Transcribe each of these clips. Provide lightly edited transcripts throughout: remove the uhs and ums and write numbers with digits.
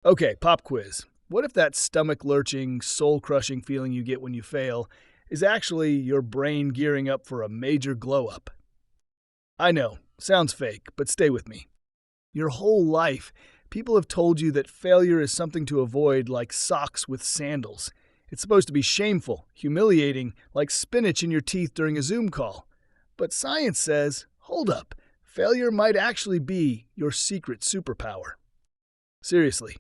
Okay, pop quiz. What if that stomach-lurching, soul-crushing feeling you get when you fail is actually your brain gearing up for a major glow-up? I know, sounds fake, but stay with me. Your whole life, people have told you that failure is something to avoid like socks with sandals. It's supposed to be shameful, humiliating, like spinach in your teeth during a Zoom call. But science says, hold up, failure might actually be your secret superpower. Seriously.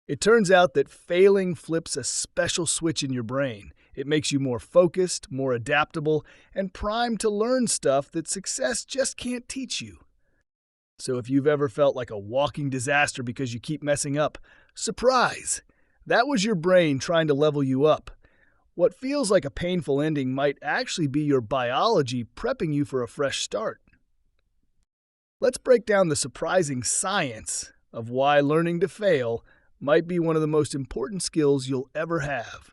It turns out that failing flips a special switch in your brain. It makes you more focused, more adaptable, and primed to learn stuff that success just can't teach you. So if you've ever felt like a walking disaster because you keep messing up, surprise! That was your brain trying to level you up. What feels like a painful ending might actually be your biology prepping you for a fresh start. Let's break down the surprising science of why learning to fail might be one of the most important skills you'll ever have.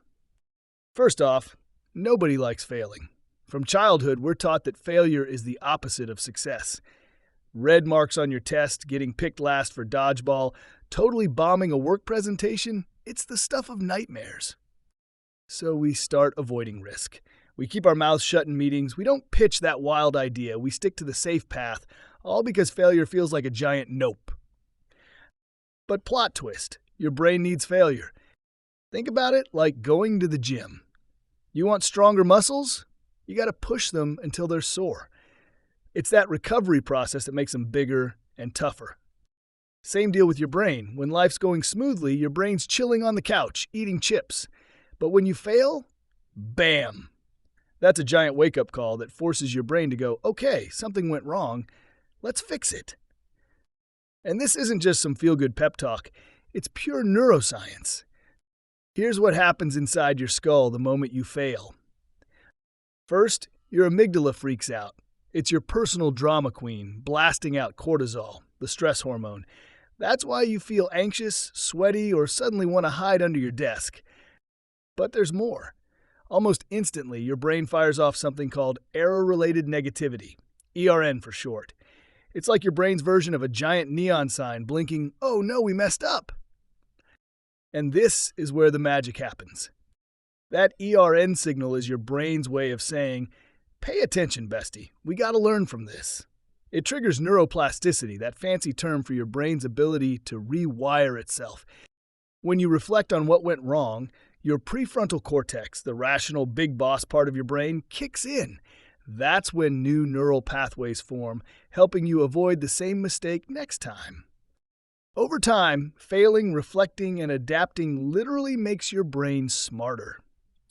First off, nobody likes failing. From childhood, we're taught that failure is the opposite of success. Red marks on your test, getting picked last for dodgeball, totally bombing a work presentation, it's the stuff of nightmares. So we start avoiding risk. We keep our mouths shut in meetings. We don't pitch that wild idea. We stick to the safe path, all because failure feels like a giant nope. But plot twist. Your brain needs failure. Think about it like going to the gym. You want stronger muscles? You got to push them until they're sore. It's that recovery process that makes them bigger and tougher. Same deal with your brain. When life's going smoothly, your brain's chilling on the couch, eating chips. But when you fail, bam! That's a giant wake-up call that forces your brain to go, okay, something went wrong. Let's fix it. And this isn't just some feel-good pep talk. It's pure neuroscience. Here's what happens inside your skull the moment you fail. First, your amygdala freaks out. It's your personal drama queen, blasting out cortisol, the stress hormone. That's why you feel anxious, sweaty, or suddenly want to hide under your desk. But there's more. Almost instantly, your brain fires off something called error-related negativity, ERN for short. It's like your brain's version of a giant neon sign blinking, oh no, we messed up. And this is where the magic happens. That ERN signal is your brain's way of saying, pay attention, bestie, we gotta learn from this. It triggers neuroplasticity, that fancy term for your brain's ability to rewire itself. When you reflect on what went wrong, your prefrontal cortex, the rational big boss part of your brain, kicks in. That's when new neural pathways form, helping you avoid the same mistake next time. Over time, failing, reflecting, and adapting literally makes your brain smarter.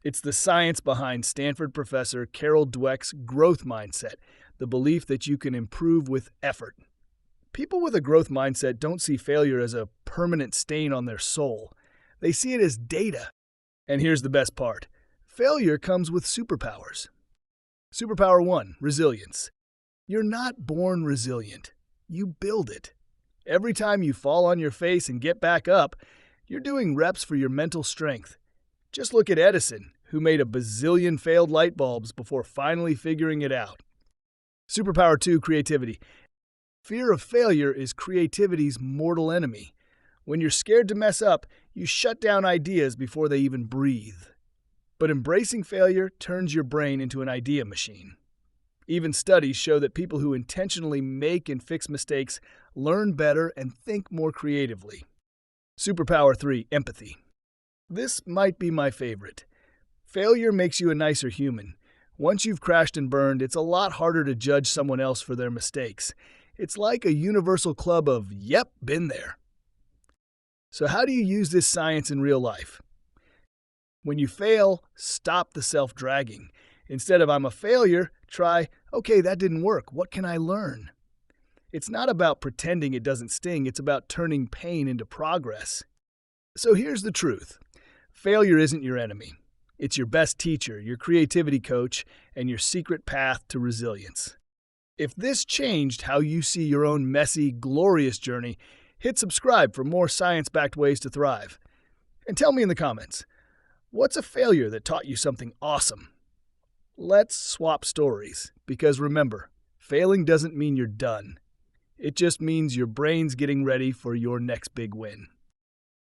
It's the science behind Stanford professor Carol Dweck's growth mindset, the belief that you can improve with effort. People with a growth mindset don't see failure as a permanent stain on their soul. They see it as data. And here's the best part. Failure comes with superpowers. Superpower 1, resilience. You're not born resilient. You build it. Every time you fall on your face and get back up, you're doing reps for your mental strength. Just look at Edison, who made a bazillion failed light bulbs before finally figuring it out. Superpower 2, creativity. Fear of failure is creativity's mortal enemy. When you're scared to mess up, you shut down ideas before they even breathe. But embracing failure turns your brain into an idea machine. Even studies show that people who intentionally make and fix mistakes learn better and think more creatively. Superpower 3, empathy. This might be my favorite. Failure makes you a nicer human. Once you've crashed and burned, it's a lot harder to judge someone else for their mistakes. It's like a universal club of, yep, been there. So how do you use this science in real life? When you fail, stop the self-dragging. Instead of I'm a failure, try, okay, that didn't work. What can I learn? It's not about pretending it doesn't sting. It's about turning pain into progress. So here's the truth. Failure isn't your enemy. It's your best teacher, your creativity coach, and your secret path to resilience. If this changed how you see your own messy, glorious journey, hit subscribe for more science-backed ways to thrive. And tell me in the comments, what's a failure that taught you something awesome? Let's swap stories, because remember, failing doesn't mean you're done. It just means your brain's getting ready for your next big win.